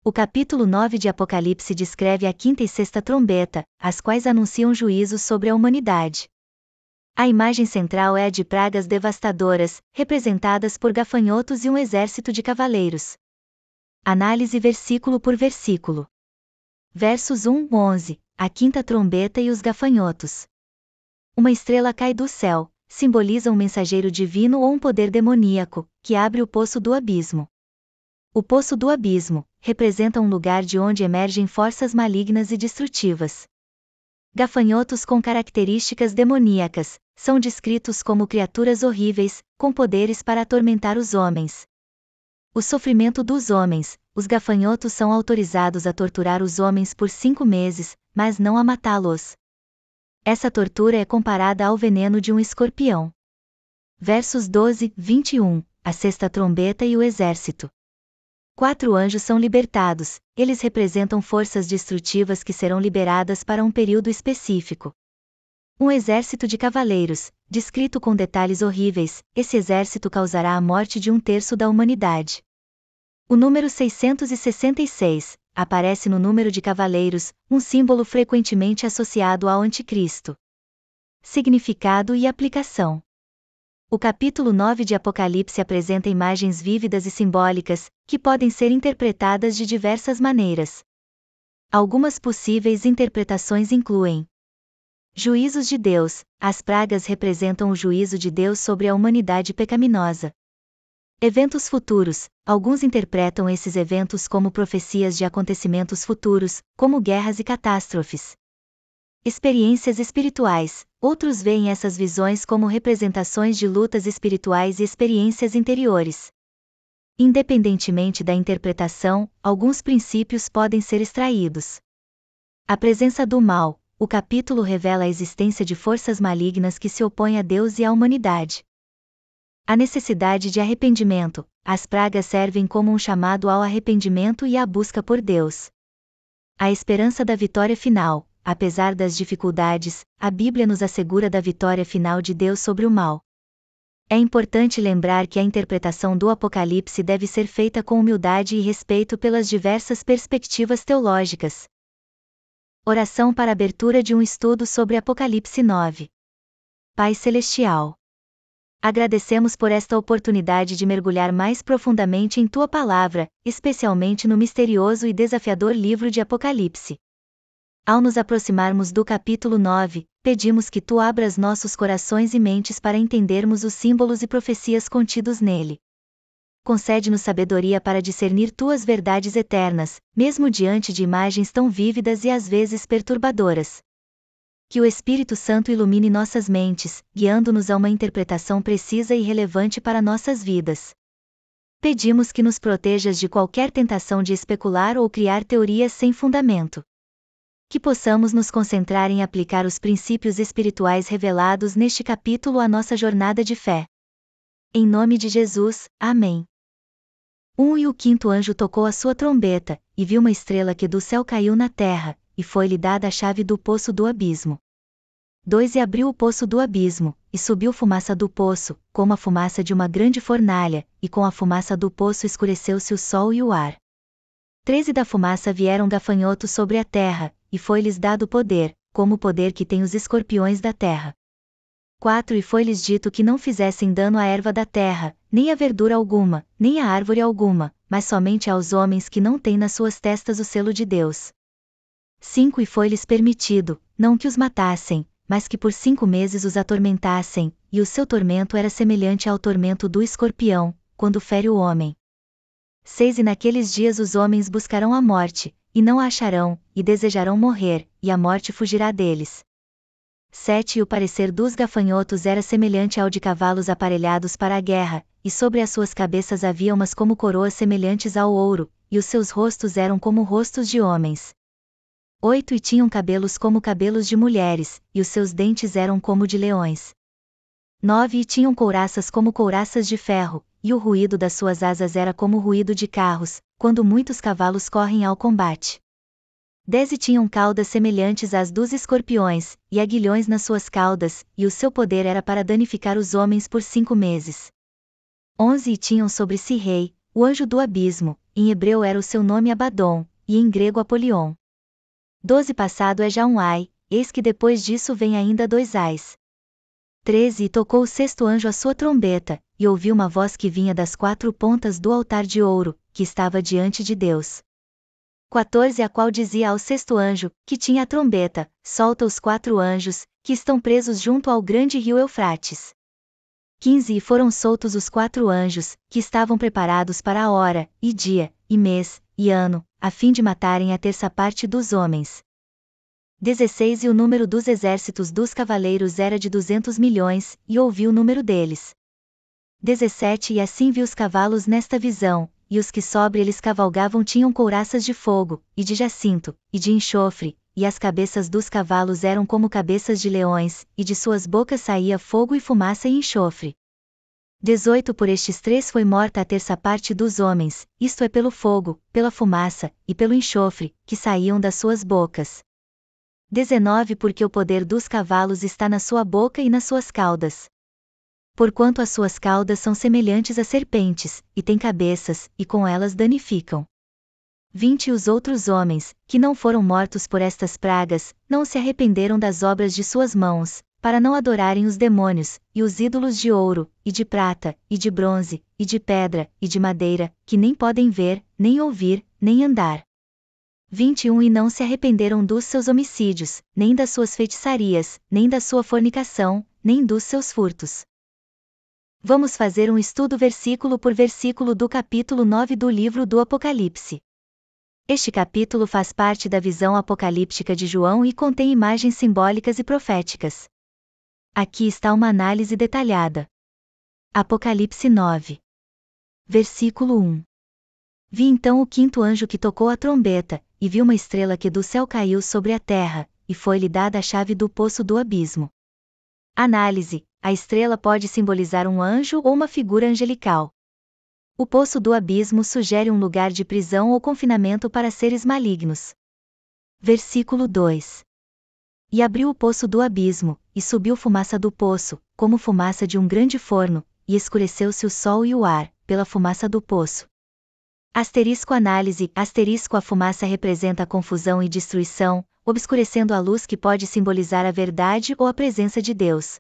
O capítulo 9 de Apocalipse descreve a quinta e sexta trombeta, as quais anunciam juízos sobre a humanidade. A imagem central é a de pragas devastadoras, representadas por gafanhotos e um exército de cavaleiros. Análise versículo por versículo. Versos 1-11, a quinta trombeta e os gafanhotos. Uma estrela cai do céu, simboliza um mensageiro divino ou um poder demoníaco, que abre o poço do abismo. O poço do abismo representa um lugar de onde emergem forças malignas e destrutivas. Gafanhotos com características demoníacas são descritos como criaturas horríveis, com poderes para atormentar os homens. O sofrimento dos homens: os gafanhotos são autorizados a torturar os homens por 5 meses, mas não a matá-los. Essa tortura é comparada ao veneno de um escorpião. Versos 12-21, a sexta trombeta e o exército. 4 anjos são libertados, eles representam forças destrutivas que serão liberadas para um período específico. Um exército de cavaleiros, descrito com detalhes horríveis, esse exército causará a morte de 1/3 da humanidade. O número 666 aparece no número de cavaleiros, um símbolo frequentemente associado ao Anticristo. Significado e aplicação. O capítulo 9 de Apocalipse apresenta imagens vívidas e simbólicas, que podem ser interpretadas de diversas maneiras. Algumas possíveis interpretações incluem: juízos de Deus: as pragas representam o juízo de Deus sobre a humanidade pecaminosa. Eventos futuros: alguns interpretam esses eventos como profecias de acontecimentos futuros, como guerras e catástrofes. Experiências espirituais: outros veem essas visões como representações de lutas espirituais e experiências interiores. Independentemente da interpretação, alguns princípios podem ser extraídos. A presença do mal: o capítulo revela a existência de forças malignas que se opõem a Deus e à humanidade. A necessidade de arrependimento: as pragas servem como um chamado ao arrependimento e à busca por Deus. A esperança da vitória final: apesar das dificuldades, a Bíblia nos assegura da vitória final de Deus sobre o mal. É importante lembrar que a interpretação do Apocalipse deve ser feita com humildade e respeito pelas diversas perspectivas teológicas. Oração para a abertura de um estudo sobre Apocalipse 9. Pai Celestial, agradecemos por esta oportunidade de mergulhar mais profundamente em Tua Palavra, especialmente no misterioso e desafiador livro de Apocalipse. Ao nos aproximarmos do capítulo 9, pedimos que Tu abras nossos corações e mentes para entendermos os símbolos e profecias contidos nele. Concede-nos sabedoria para discernir Tuas verdades eternas, mesmo diante de imagens tão vívidas e às vezes perturbadoras. Que o Espírito Santo ilumine nossas mentes, guiando-nos a uma interpretação precisa e relevante para nossas vidas. Pedimos que nos protejas de qualquer tentação de especular ou criar teorias sem fundamento. Que possamos nos concentrar em aplicar os princípios espirituais revelados neste capítulo à nossa jornada de fé. Em nome de Jesus, amém. E o quinto anjo tocou a sua trombeta, e viu uma estrela que do céu caiu na terra, e foi-lhe dada a chave do poço do abismo. 2 E abriu o poço do abismo, e subiu fumaça do poço, como a fumaça de uma grande fornalha, e com a fumaça do poço escureceu-se o sol e o ar. 3 E da fumaça vieram gafanhotos sobre a terra, e foi-lhes dado poder, como o poder que tem os escorpiões da terra. 4 E foi-lhes dito que não fizessem dano à erva da terra, nem a verdura alguma, nem a árvore alguma, mas somente aos homens que não têm nas suas testas o selo de Deus. 5 E foi-lhes permitido, não que os matassem, mas que por 5 meses os atormentassem, e o seu tormento era semelhante ao tormento do escorpião, quando fere o homem. 6 E naqueles dias os homens buscarão a morte, e não a acharão, e desejarão morrer, e a morte fugirá deles. 7 E o parecer dos gafanhotos era semelhante ao de cavalos aparelhados para a guerra, e sobre as suas cabeças havia umas como coroas semelhantes ao ouro, e os seus rostos eram como rostos de homens. 8 E tinham cabelos como cabelos de mulheres, e os seus dentes eram como de leões. 9 E tinham couraças como couraças de ferro, e o ruído das suas asas era como o ruído de carros, quando muitos cavalos correm ao combate. 10 E tinham caudas semelhantes às dos escorpiões, e aguilhões nas suas caudas, e o seu poder era para danificar os homens por 5 meses. 11 E tinham sobre si rei, o anjo do abismo, em hebreu era o seu nome Abaddon, e em grego Apolion. 12 Passado é já um ai, eis que depois disso vem ainda 2 ais. 13 E tocou o sexto anjo a sua trombeta, e ouviu uma voz que vinha das 4 pontas do altar de ouro, que estava diante de Deus. 14 A qual dizia ao sexto anjo, que tinha a trombeta, solta os 4 anjos, que estão presos junto ao grande rio Eufrates. 15 E foram soltos os 4 anjos, que estavam preparados para a hora, e dia, e mês, e ano, a fim de matarem a terça parte dos homens. 16 E o número dos exércitos dos cavaleiros era de 200 milhões, e ouviu o número deles. 17 E assim viu os cavalos nesta visão, e os que sobre eles cavalgavam tinham couraças de fogo, e de jacinto, e de enxofre, e as cabeças dos cavalos eram como cabeças de leões, e de suas bocas saía fogo e fumaça e enxofre. 18 Por estes 3 foi morta a terça parte dos homens, isto é pelo fogo, pela fumaça, e pelo enxofre, que saíam das suas bocas. 19 Porque o poder dos cavalos está na sua boca e nas suas caudas. Porquanto as suas caudas são semelhantes a serpentes, e têm cabeças, e com elas danificam. 20 Os outros homens, que não foram mortos por estas pragas, não se arrependeram das obras de suas mãos, para não adorarem os demônios, e os ídolos de ouro, e de prata, e de bronze, e de pedra, e de madeira, que nem podem ver, nem ouvir, nem andar. 21 E não se arrependeram dos seus homicídios, nem das suas feitiçarias, nem da sua fornicação, nem dos seus furtos. Vamos fazer um estudo versículo por versículo do capítulo 9 do livro do Apocalipse. Este capítulo faz parte da visão apocalíptica de João e contém imagens simbólicas e proféticas. Aqui está uma análise detalhada. Apocalipse 9. Versículo 1. Vi então o quinto anjo que tocou a trombeta, e vi uma estrela que do céu caiu sobre a terra, e foi-lhe dada a chave do poço do abismo. Análise: a estrela pode simbolizar um anjo ou uma figura angelical. O poço do abismo sugere um lugar de prisão ou confinamento para seres malignos. Versículo 2. E abriu o poço do abismo, e subiu fumaça do poço, como fumaça de um grande forno, e escureceu-se o sol e o ar, pela fumaça do poço. Asterisco análise, asterisco a fumaça representa a confusão e destruição, obscurecendo a luz que pode simbolizar a verdade ou a presença de Deus.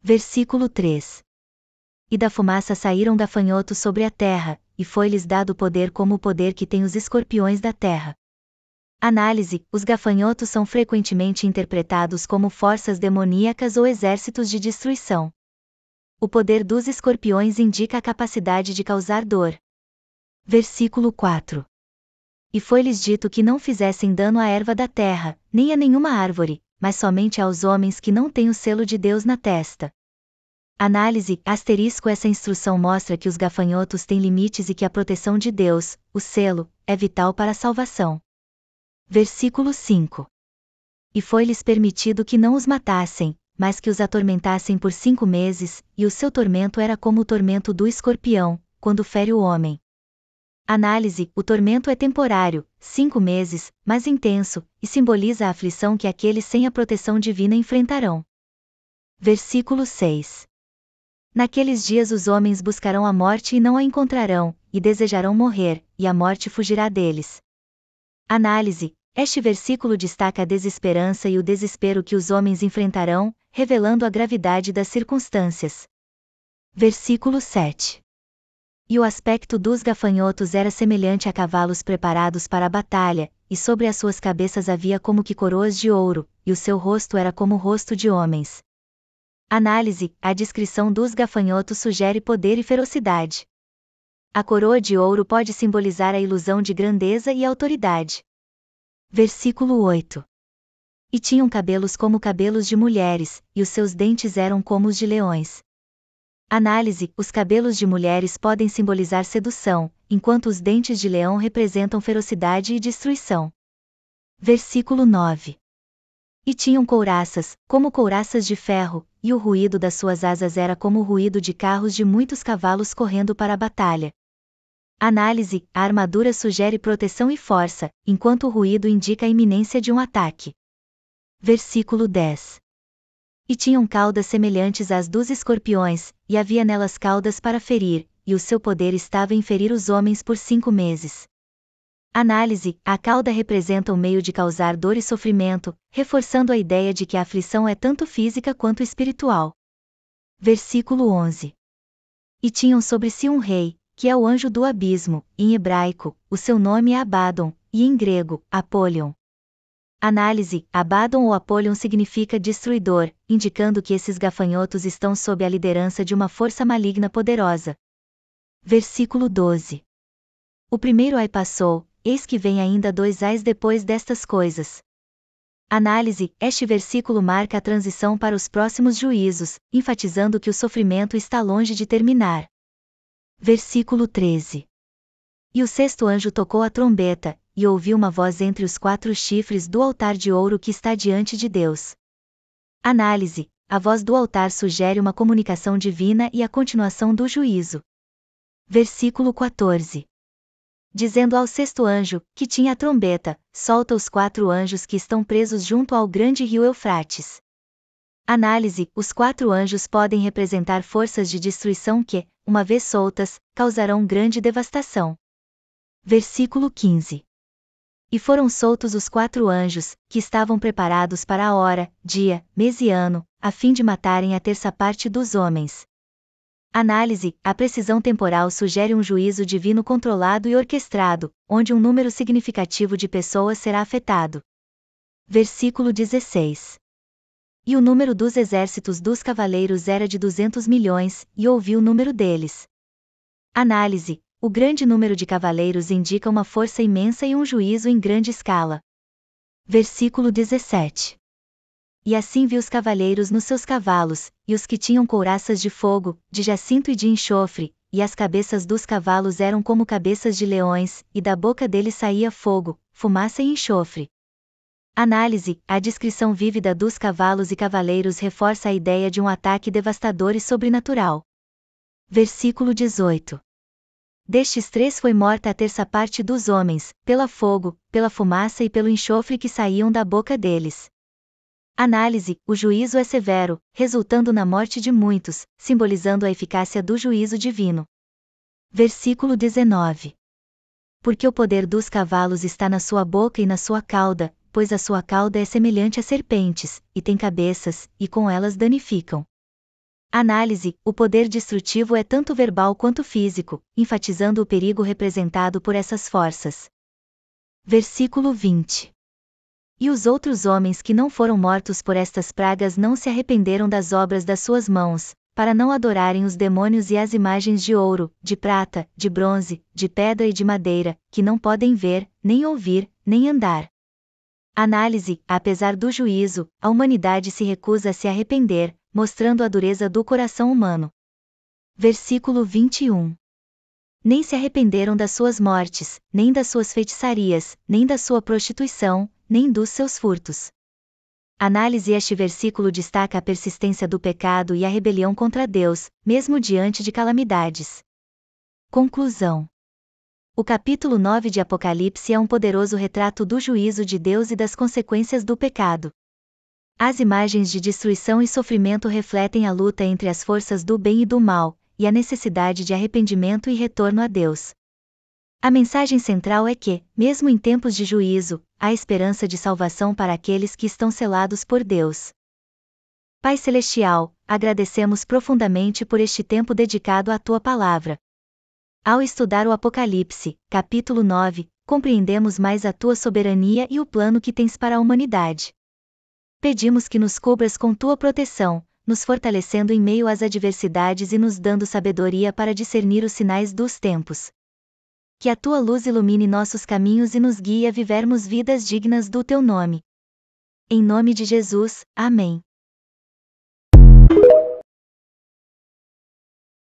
Versículo 3. E da fumaça saíram gafanhotos sobre a terra, e foi-lhes dado poder como o poder que tem os escorpiões da terra. Análise: os gafanhotos são frequentemente interpretados como forças demoníacas ou exércitos de destruição. O poder dos escorpiões indica a capacidade de causar dor. Versículo 4. E foi-lhes dito que não fizessem dano à erva da terra, nem a nenhuma árvore, mas somente aos homens que não têm o selo de Deus na testa. Análise: asterisco essa instrução mostra que os gafanhotos têm limites e que a proteção de Deus, o selo, é vital para a salvação. Versículo 5. E foi-lhes permitido que não os matassem, mas que os atormentassem por 5 meses, e o seu tormento era como o tormento do escorpião, quando fere o homem. Análise: o tormento é temporário, 5 meses, mas intenso, e simboliza a aflição que aqueles sem a proteção divina enfrentarão. Versículo 6. Naqueles dias os homens buscarão a morte e não a encontrarão, e desejarão morrer, e a morte fugirá deles. Análise: este versículo destaca a desesperança e o desespero que os homens enfrentarão, revelando a gravidade das circunstâncias. Versículo 7. E o aspecto dos gafanhotos era semelhante a cavalos preparados para a batalha, e sobre as suas cabeças havia como que coroas de ouro, e o seu rosto era como o rosto de homens. Análise: a descrição dos gafanhotos sugere poder e ferocidade. A coroa de ouro pode simbolizar a ilusão de grandeza e autoridade. Versículo 8. E tinham cabelos como cabelos de mulheres, e os seus dentes eram como os de leões. Análise: os cabelos de mulheres podem simbolizar sedução, enquanto os dentes de leão representam ferocidade e destruição. Versículo 9. E tinham couraças, como couraças de ferro, e o ruído das suas asas era como o ruído de carros de muitos cavalos correndo para a batalha. Análise: a armadura sugere proteção e força, enquanto o ruído indica a iminência de um ataque. Versículo 10. E tinham caudas semelhantes às dos escorpiões, e havia nelas caudas para ferir, e o seu poder estava em ferir os homens por 5 meses. Análise: a cauda representa um meio de causar dor e sofrimento, reforçando a ideia de que a aflição é tanto física quanto espiritual. Versículo 11. E tinham sobre si um rei, que é o anjo do abismo, em hebraico, o seu nome é Abaddon, e em grego, Apolion. Análise: Abaddon ou Apolion significa destruidor, indicando que esses gafanhotos estão sob a liderança de uma força maligna poderosa. Versículo 12. O primeiro ai passou, eis que vem ainda 2 ais depois destas coisas. Análise: este versículo marca a transição para os próximos juízos, enfatizando que o sofrimento está longe de terminar. Versículo 13. E o sexto anjo tocou a trombeta, e ouvi uma voz entre os 4 chifres do altar de ouro que está diante de Deus. Análise: a voz do altar sugere uma comunicação divina e a continuação do juízo. Versículo 14. Dizendo ao sexto anjo, que tinha a trombeta, solta os 4 anjos que estão presos junto ao grande rio Eufrates. Análise: os 4 anjos podem representar forças de destruição que, uma vez soltas, causarão grande devastação. Versículo 15. E foram soltos os 4 anjos, que estavam preparados para a hora, dia, mês e ano, a fim de matarem a terça parte dos homens. Análise: a precisão temporal sugere um juízo divino controlado e orquestrado, onde um número significativo de pessoas será afetado. Versículo 16. E o número dos exércitos dos cavaleiros era de 200 milhões, e ouvi o número deles. Análise: o grande número de cavaleiros indica uma força imensa e um juízo em grande escala. Versículo 17. E assim vi os cavaleiros nos seus cavalos, e os que tinham couraças de fogo, de jacinto e de enxofre, e as cabeças dos cavalos eram como cabeças de leões, e da boca deles saía fogo, fumaça e enxofre. Análise: a descrição vívida dos cavalos e cavaleiros reforça a ideia de um ataque devastador e sobrenatural. Versículo 18. Destes 3 foi morta a terça parte dos homens, pela fogo, pela fumaça e pelo enxofre que saíam da boca deles. Análise: o juízo é severo, resultando na morte de muitos, simbolizando a eficácia do juízo divino. Versículo 19. Porque o poder dos cavalos está na sua boca e na sua cauda, pois a sua cauda é semelhante a serpentes, e tem cabeças, e com elas danificam. Análise: o poder destrutivo é tanto verbal quanto físico, enfatizando o perigo representado por essas forças. Versículo 20. E os outros homens que não foram mortos por estas pragas não se arrependeram das obras das suas mãos, para não adorarem os demônios e as imagens de ouro, de prata, de bronze, de pedra e de madeira, que não podem ver, nem ouvir, nem andar. Análise: apesar do juízo, a humanidade se recusa a se arrepender, mostrando a dureza do coração humano. Versículo 21. Nem se arrependeram das suas mortes, nem das suas feitiçarias, nem da sua prostituição, nem dos seus furtos. Análise: este versículo destaca a persistência do pecado e a rebelião contra Deus, mesmo diante de calamidades. Conclusão. O capítulo 9 de Apocalipse é um poderoso retrato do juízo de Deus e das consequências do pecado. As imagens de destruição e sofrimento refletem a luta entre as forças do bem e do mal, e a necessidade de arrependimento e retorno a Deus. A mensagem central é que, mesmo em tempos de juízo, há esperança de salvação para aqueles que estão selados por Deus. Pai Celestial, agradecemos profundamente por este tempo dedicado à Tua Palavra. Ao estudar o Apocalipse, capítulo 9, compreendemos mais a Tua soberania e o plano que tens para a humanidade. Pedimos que nos cubras com Tua proteção, nos fortalecendo em meio às adversidades e nos dando sabedoria para discernir os sinais dos tempos. Que a Tua luz ilumine nossos caminhos e nos guie a vivermos vidas dignas do Teu nome. Em nome de Jesus, amém.